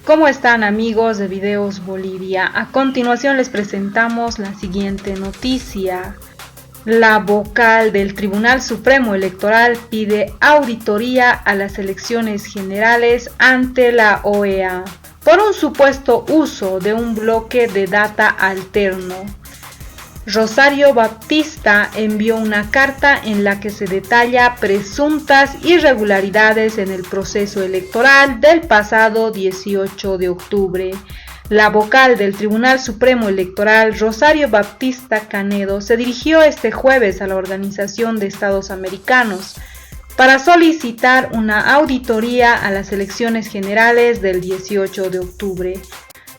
¿Cómo están, amigos de Videos Bolivia? A continuación les presentamos la siguiente noticia. La vocal del Tribunal Supremo Electoral pide auditoría a las elecciones generales ante la OEA por un supuesto uso de un bloque de data alterno. Rosario Baptista envió una carta en la que se detalla presuntas irregularidades en el proceso electoral del pasado 18 de octubre. La vocal del Tribunal Supremo Electoral, Rosario Baptista Canedo, se dirigió este jueves a la Organización de Estados Americanos para solicitar una auditoría a las elecciones generales del 18 de octubre.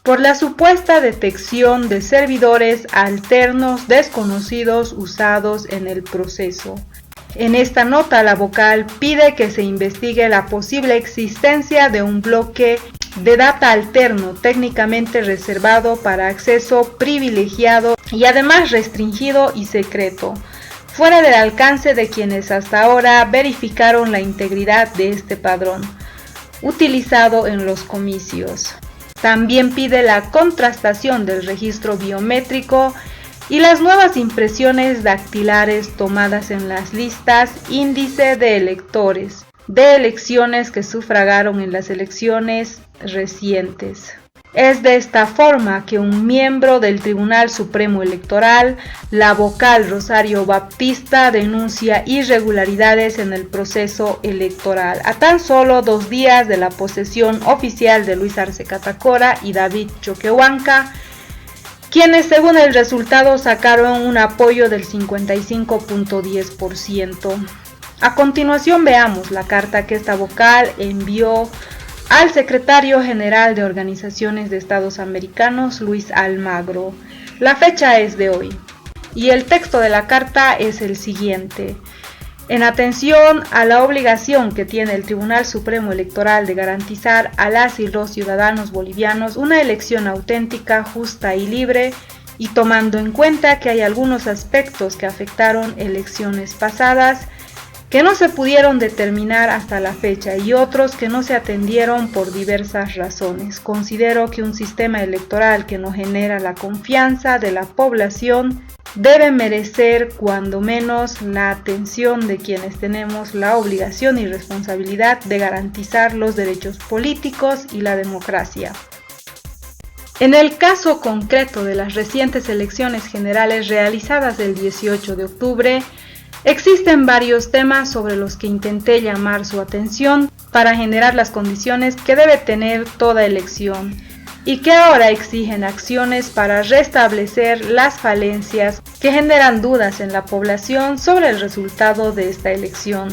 Por la supuesta detección de servidores alternos desconocidos usados en el proceso. En esta nota, la vocal pide que se investigue la posible existencia de un bloque de data alterno técnicamente reservado para acceso privilegiado y además restringido y secreto, fuera del alcance de quienes hasta ahora verificaron la integridad de este padrón, utilizado en los comicios. También pide la contrastación del registro biométrico y las nuevas impresiones dactilares tomadas en las listas índice de electores de elecciones que sufragaron en las elecciones recientes. Es de esta forma que un miembro del Tribunal Supremo Electoral, la vocal Rosario Baptista, denuncia irregularidades en el proceso electoral, a tan solo 2 días de la posesión oficial de Luis Arce Catacora y David Choquehuanca, quienes según el resultado sacaron un apoyo del 55.10%. A continuación veamos la carta que esta vocal envió al secretario general de Organizaciones de Estados Americanos, Luis Almagro. La fecha es de hoy y el texto de la carta es el siguiente. En atención a la obligación que tiene el Tribunal Supremo Electoral de garantizar a las y los ciudadanos bolivianos una elección auténtica, justa y libre, y tomando en cuenta que hay algunos aspectos que afectaron elecciones pasadas, que no se pudieron determinar hasta la fecha y otros que no se atendieron por diversas razones. Considero que un sistema electoral que no genera la confianza de la población debe merecer cuando menos la atención de quienes tenemos la obligación y responsabilidad de garantizar los derechos políticos y la democracia. En el caso concreto de las recientes elecciones generales realizadas el 18 de octubre, existen varios temas sobre los que intenté llamar su atención para generar las condiciones que debe tener toda elección y que ahora exigen acciones para restablecer las falencias que generan dudas en la población sobre el resultado de esta elección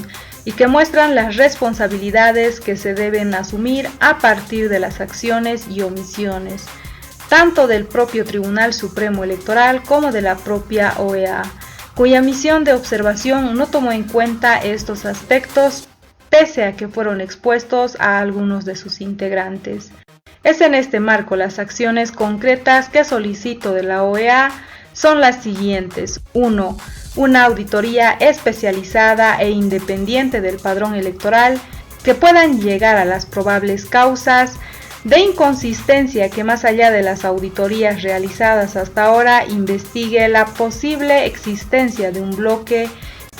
y que muestran las responsabilidades que se deben asumir a partir de las acciones y omisiones, tanto del propio Tribunal Supremo Electoral como de la propia OEA, cuya misión de observación no tomó en cuenta estos aspectos, pese a que fueron expuestos a algunos de sus integrantes. Es en este marco las acciones concretas que solicito de la OEA son las siguientes. 1. Una auditoría especializada e independiente del padrón electoral que puedan llegar a las probables causas de inconsistencia que más allá de las auditorías realizadas hasta ahora investigue la posible existencia de un bloque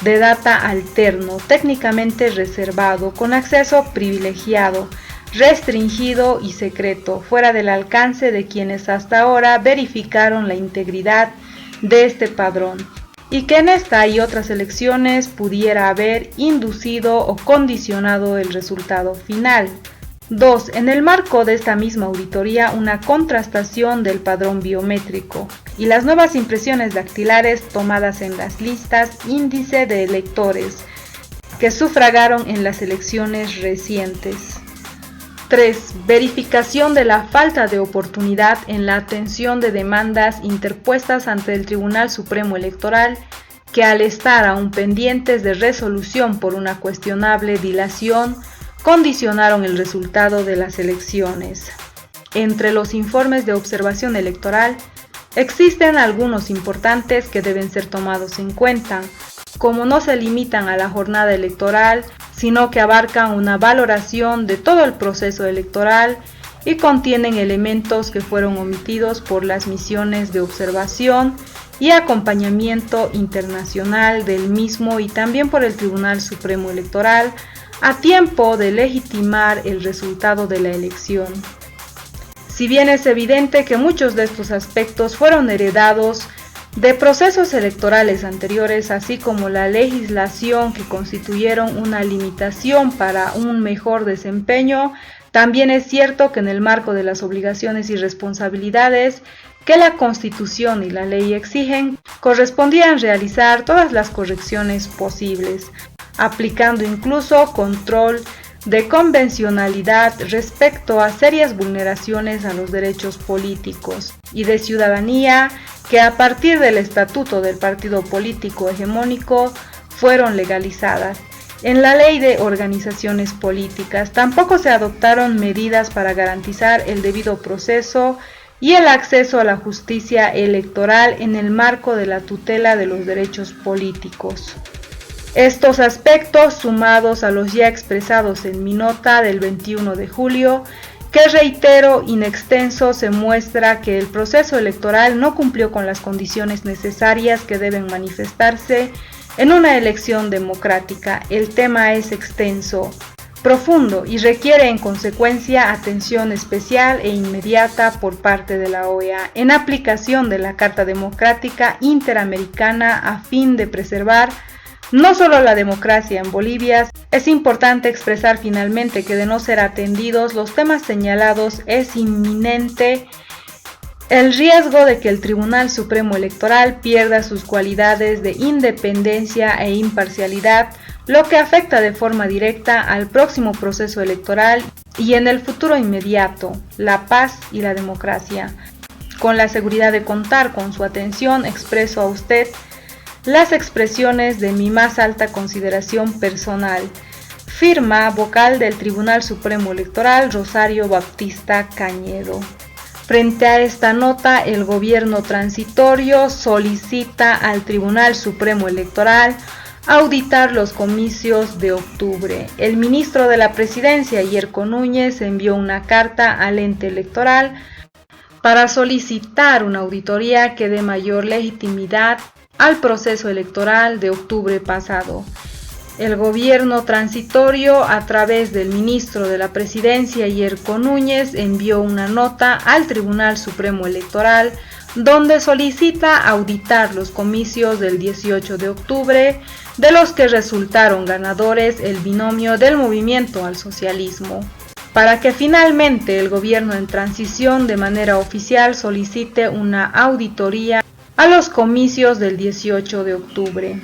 de data alterno técnicamente reservado con acceso privilegiado, restringido y secreto, fuera del alcance de quienes hasta ahora verificaron la integridad de este padrón y que en esta y otras elecciones pudiera haber inducido o condicionado el resultado final. 2. En el marco de esta misma auditoría, una contrastación del padrón biométrico y las nuevas impresiones dactilares tomadas en las listas índice de electores que sufragaron en las elecciones recientes. 3. Verificación de la falta de oportunidad en la atención de demandas interpuestas ante el Tribunal Supremo Electoral que al estar aún pendientes de resolución por una cuestionable dilación, condicionaron el resultado de las elecciones. Entre los informes de observación electoral existen algunos importantes que deben ser tomados en cuenta, como no se limitan a la jornada electoral, sino que abarcan una valoración de todo el proceso electoral y contienen elementos que fueron omitidos por las misiones de observación y acompañamiento internacional del mismo y también por el Tribunal Supremo Electoral a tiempo de legitimar el resultado de la elección. Si bien es evidente que muchos de estos aspectos fueron heredados de procesos electorales anteriores, así como la legislación que constituyeron una limitación para un mejor desempeño, también es cierto que en el marco de las obligaciones y responsabilidades que la Constitución y la ley exigen, correspondían realizar todas las correcciones posibles, aplicando incluso control de convencionalidad respecto a serias vulneraciones a los derechos políticos y de ciudadanía que a partir del estatuto del partido político hegemónico fueron legalizadas. En la Ley de Organizaciones Políticas tampoco se adoptaron medidas para garantizar el debido proceso y el acceso a la justicia electoral en el marco de la tutela de los derechos políticos. Estos aspectos, sumados a los ya expresados en mi nota del 21 de julio, que reitero in extenso, se muestra que el proceso electoral no cumplió con las condiciones necesarias que deben manifestarse en una elección democrática. El tema es extenso, profundo y requiere en consecuencia atención especial e inmediata por parte de la OEA en aplicación de la Carta Democrática Interamericana a fin de preservar no solo la democracia en Bolivia. Es importante expresar finalmente que de no ser atendidos los temas señalados es inminente el riesgo de que el Tribunal Supremo Electoral pierda sus cualidades de independencia e imparcialidad, lo que afecta de forma directa al próximo proceso electoral y en el futuro inmediato, la paz y la democracia. Con la seguridad de contar con su atención, expreso a usted las expresiones de mi más alta consideración personal. Firma vocal del Tribunal Supremo Electoral, Rosario Baptista Cañedo. Frente a esta nota, el gobierno transitorio solicita al Tribunal Supremo Electoral auditar los comicios de octubre. El ministro de la Presidencia, Yerko Núñez, envió una carta al ente electoral para solicitar una auditoría que dé mayor legitimidad al proceso electoral de octubre pasado. El gobierno transitorio, a través del ministro de la Presidencia, Yerko Núñez, envió una nota al Tribunal Supremo Electoral donde solicita auditar los comicios del 18 de octubre, de los que resultaron ganadores el binomio del Movimiento al Socialismo, para que finalmente el gobierno en transición de manera oficial solicite una auditoría a los comicios del 18 de octubre.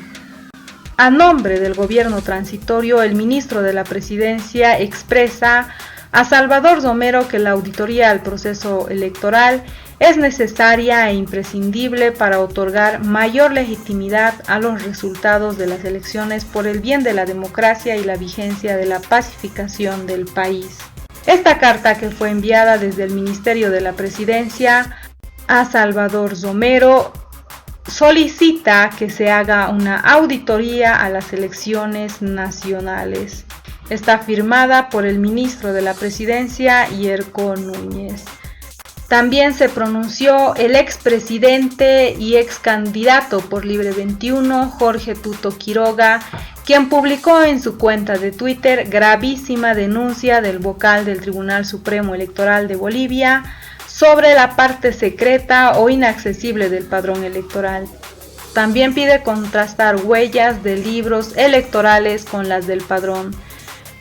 A nombre del gobierno transitorio, el ministro de la Presidencia expresa a Salvador Romero que la auditoría al proceso electoral es necesaria e imprescindible para otorgar mayor legitimidad a los resultados de las elecciones por el bien de la democracia y la vigencia de la pacificación del país. Esta carta, que fue enviada desde el Ministerio de la Presidencia a Salvador Romero, solicita que se haga una auditoría a las elecciones nacionales. Está firmada por el ministro de la Presidencia, Yerko Núñez. También se pronunció el expresidente y excandidato por Libre 21, Jorge Tuto Quiroga, quien publicó en su cuenta de Twitter gravísima denuncia del vocal del Tribunal Supremo Electoral de Bolivia sobre la parte secreta o inaccesible del padrón electoral. También pide contrastar huellas de libros electorales con las del padrón.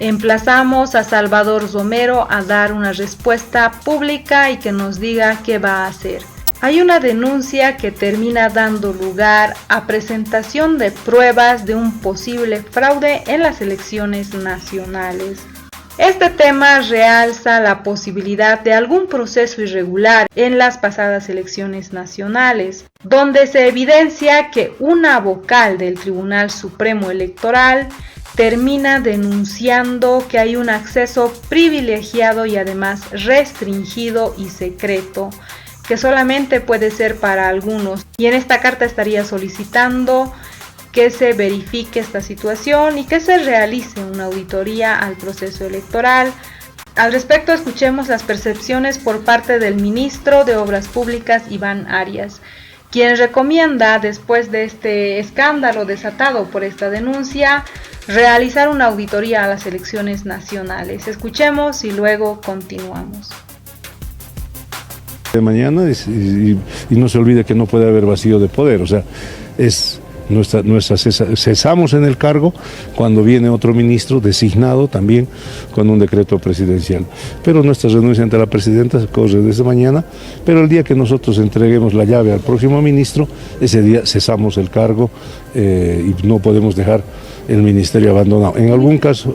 Emplazamos a Salvador Romero a dar una respuesta pública y que nos diga qué va a hacer. Hay una denuncia que termina dando lugar a presentación de pruebas de un posible fraude en las elecciones nacionales. Este tema realza la posibilidad de algún proceso irregular en las pasadas elecciones nacionales, donde se evidencia que una vocal del Tribunal Supremo Electoral termina denunciando que hay un acceso privilegiado y además restringido y secreto, que solamente puede ser para algunos. Y en esta carta estaría solicitando que se verifique esta situación y que se realice una auditoría al proceso electoral Al respecto, escuchemos las percepciones por parte del ministro de Obras Públicas, Iván Arias, quien recomienda, después de este escándalo desatado por esta denuncia, realizar una auditoría a las elecciones nacionales. Escuchemos y luego continuamos. De mañana y no se olvide que no puede haber vacío de poder, o sea, es cesamos en el cargo cuando viene otro ministro designado también con un decreto presidencial. Pero nuestra renuncia ante la presidenta se corre desde mañana, pero el día que nosotros entreguemos la llave al próximo ministro, ese día cesamos el cargo y no podemos dejar el ministerio abandonado. En algún caso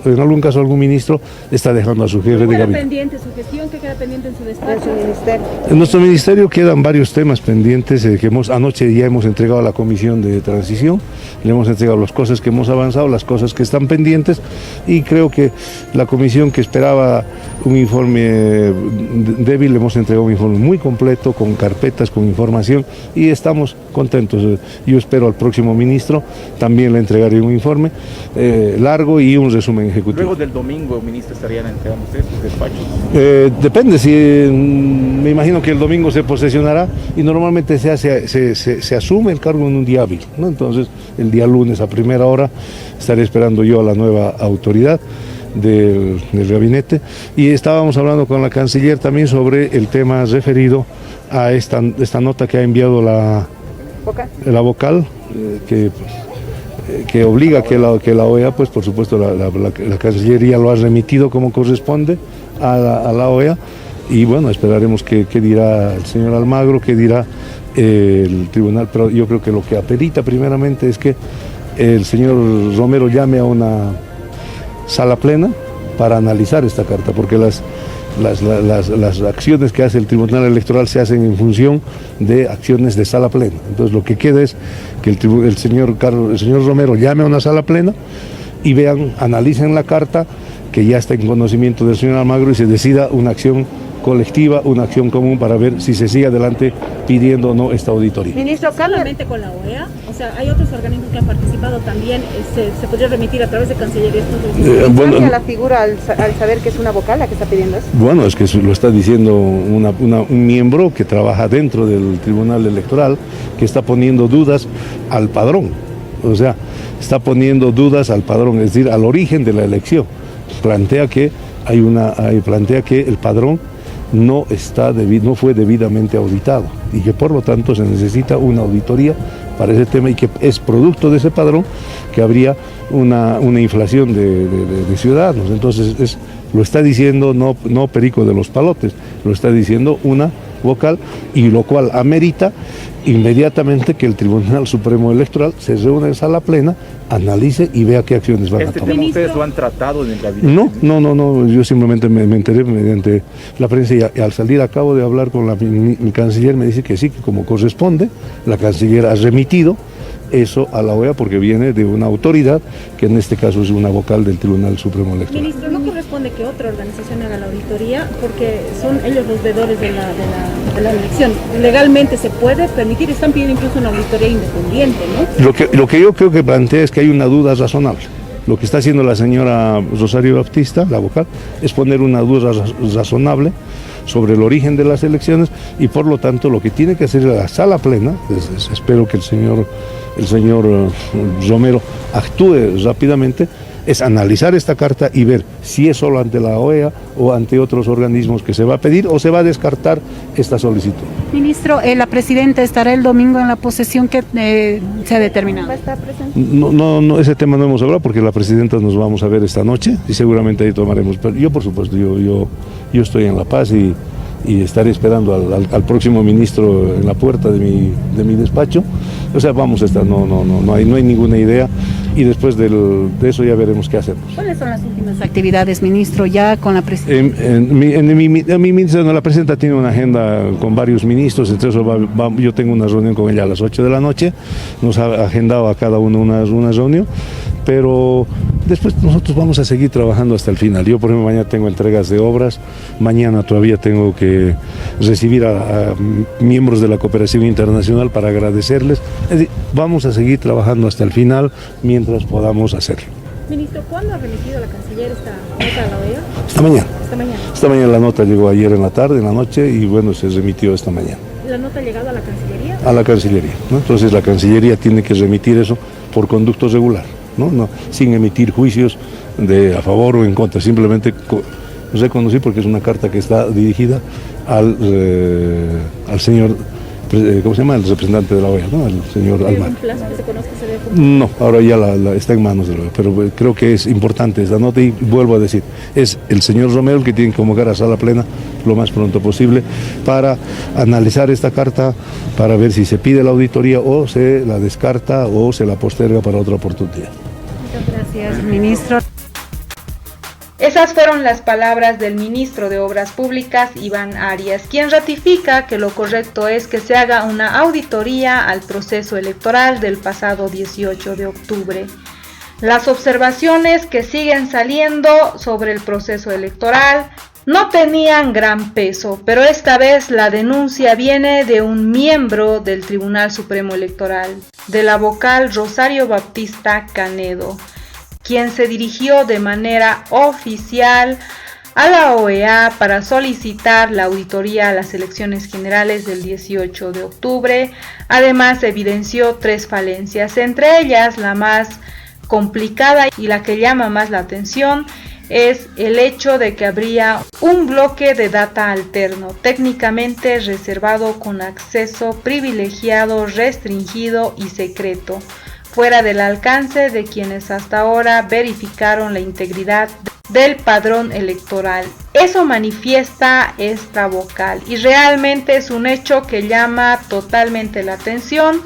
algún ministro está dejando a su jefe de gabinete. Pendiente su gestión? ¿Qué queda pendiente en su despacho? En nuestro ministerio quedan varios temas pendientes que anoche ya hemos entregado a la comisión de transición, le hemos entregado las cosas que hemos avanzado, las cosas que están pendientes, y creo que la comisión que esperaba un informe débil, le hemos entregado un informe muy completo, con carpetas, con información, y estamos contentos. Yo espero al próximo ministro también le entregaré un informe largo y un resumen ejecutivo. Luego del domingo, ministro, ¿estarían entregando ustedes sus despachos? Depende, me imagino que el domingo se posesionará y normalmente se asume el cargo en un día hábil, ¿no? Entonces el día lunes a primera hora estaré esperando yo a la nueva autoridad del gabinete, y estábamos hablando con la canciller también sobre el tema referido a esta nota que ha enviado la vocal, que obliga que la OEA, pues por supuesto la Cancillería lo ha remitido como corresponde a la OEA, y bueno, esperaremos qué dirá el señor Almagro, qué dirá el tribunal, pero yo creo que lo que amerita primeramente es que el señor Romero llame a una sala plena para analizar esta carta, porque las acciones que hace el Tribunal Electoral se hacen en función de acciones de sala plena. Entonces lo que queda es que el señor Romero llame a una sala plena y analicen la carta que ya está en conocimiento del señor Almagro, y se decida una acción colectiva, una acción común para ver si se sigue adelante pidiendo o no esta auditoría. Ministro, ¿solamente con la OEA? O sea, hay otros organismos que han participado también, se podría remitir a través de Cancillería bueno, ¿cambia la figura al saber que es una vocal la que está pidiendo eso? Bueno, es que lo está diciendo un miembro que trabaja dentro del Tribunal Electoral, que está poniendo dudas al padrón, o sea, está poniendo dudas al padrón, es decir, al origen de la elección. Plantea que el padrón no fue debidamente auditado, y que por lo tanto se necesita una auditoría para ese tema, y que es producto de ese padrón que habría una inflación de ciudadanos. Entonces lo está diciendo no Perico de los Palotes, lo está diciendo una vocal, y lo cual amerita inmediatamente que el Tribunal Supremo Electoral se reúna en sala plena, analice y vea qué acciones van a tomar. ¿Este tema ustedes lo han tratado en el gabinete? No, yo simplemente me enteré mediante la prensa, y al salir acabo de hablar con mi canciller, me dice que sí, que como corresponde, la canciller ha remitido eso a la OEA porque viene de una autoridad que en este caso es una vocal del Tribunal Supremo Electoral. Ministro, ¿no corresponde que otra organización haga la auditoría? Porque son ellos los veedores de la elección. Legalmente se puede permitir, están pidiendo incluso una auditoría independiente, ¿no? Lo que yo creo que plantea es que hay una duda razonable. Lo que está haciendo la señora Rosario Baptista, la vocal, es poner una duda razonable sobre el origen de las elecciones, y por lo tanto lo que tiene que hacer la sala plena, espero que el señor Romero actúe rápidamente, es analizar esta carta y ver si es solo ante la OEA o ante otros organismos que se va a pedir, o se va a descartar esta solicitud. Ministro, la presidenta estará el domingo en la posesión que se ha determinado. ¿Va a estar presente? No, ese tema no hemos hablado, porque la presidenta nos vamos a ver esta noche y seguramente ahí tomaremos. Pero yo, por supuesto, yo estoy en La Paz y estaré esperando al próximo ministro en la puerta de mi despacho. O sea, vamos a estar, no hay ninguna idea, y después de eso ya veremos qué hacemos. ¿Cuáles son las últimas actividades, ministro, ya con la presidenta? La presidenta tiene una agenda con varios ministros, entre eso yo tengo una reunión con ella a las 8 de la noche, nos ha agendado a cada uno una reunión, pero después nosotros vamos a seguir trabajando hasta el final. Yo, por ejemplo, mañana tengo entregas de obras, mañana todavía tengo que recibir a miembros de la cooperación internacional para agradecerles. Es decir, vamos a seguir trabajando hasta el final mientras podamos hacerlo. Ministro, ¿cuándo ha remitido la canciller esta nota a la OEA? Hasta mañana. esta mañana. Esta mañana la nota llegó ayer en la tarde, en la noche, y bueno, se remitió esta mañana. ¿La nota ha llegado a la Cancillería? A la Cancillería, ¿no? Entonces la Cancillería tiene que remitir eso por conducto regular, ¿no? Sin emitir juicios a favor o en contra, simplemente reconocí porque es una carta que está dirigida al señor, ¿cómo se llama? El representante de la OEA, ¿no? El señor ¿Hay Almagro. algún plazo que se conozca se debe cumplir? No, ahora ya está en manos de la OEA, pero creo que es importante esta nota y vuelvo a decir, es el señor Romero el que tiene que convocar a sala plena lo más pronto posible para analizar esta carta, para ver si se pide la auditoría o se la descarta o se la posterga para otra oportunidad. Muchas gracias, ministro. Esas fueron las palabras del ministro de Obras Públicas, Iván Arias, quien ratifica que lo correcto es que se haga una auditoría al proceso electoral del pasado 18 de octubre. Las observaciones que siguen saliendo sobre el proceso electoral no tenían gran peso, pero esta vez la denuncia viene de un miembro del Tribunal Supremo Electoral, de la vocal Rosario Baptista Canedo, quien se dirigió de manera oficial a la OEA para solicitar la auditoría a las elecciones generales del 18 de octubre. Además, evidenció 3 falencias, entre ellas la más complicada y la que llama más la atención es el hecho de que habría un bloque de data alterno, técnicamente reservado con acceso privilegiado, restringido y secreto, fuera del alcance de quienes hasta ahora verificaron la integridad del padrón electoral. Eso manifiesta esta vocal y realmente es un hecho que llama totalmente la atención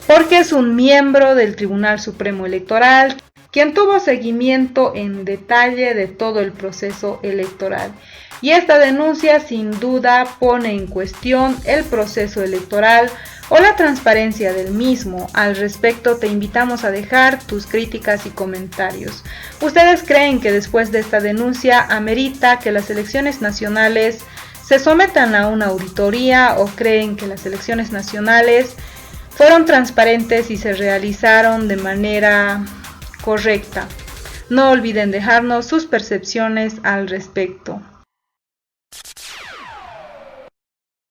porque es un miembro del Tribunal Supremo Electoral quien tuvo seguimiento en detalle de todo el proceso electoral. Y esta denuncia sin duda pone en cuestión el proceso electoral o la transparencia del mismo. Al respecto te invitamos a dejar tus críticas y comentarios. ¿Ustedes creen que después de esta denuncia amerita que las elecciones nacionales se sometan a una auditoría o creen que las elecciones nacionales fueron transparentes y se realizaron de manera correcta? No olviden dejarnos sus percepciones al respecto.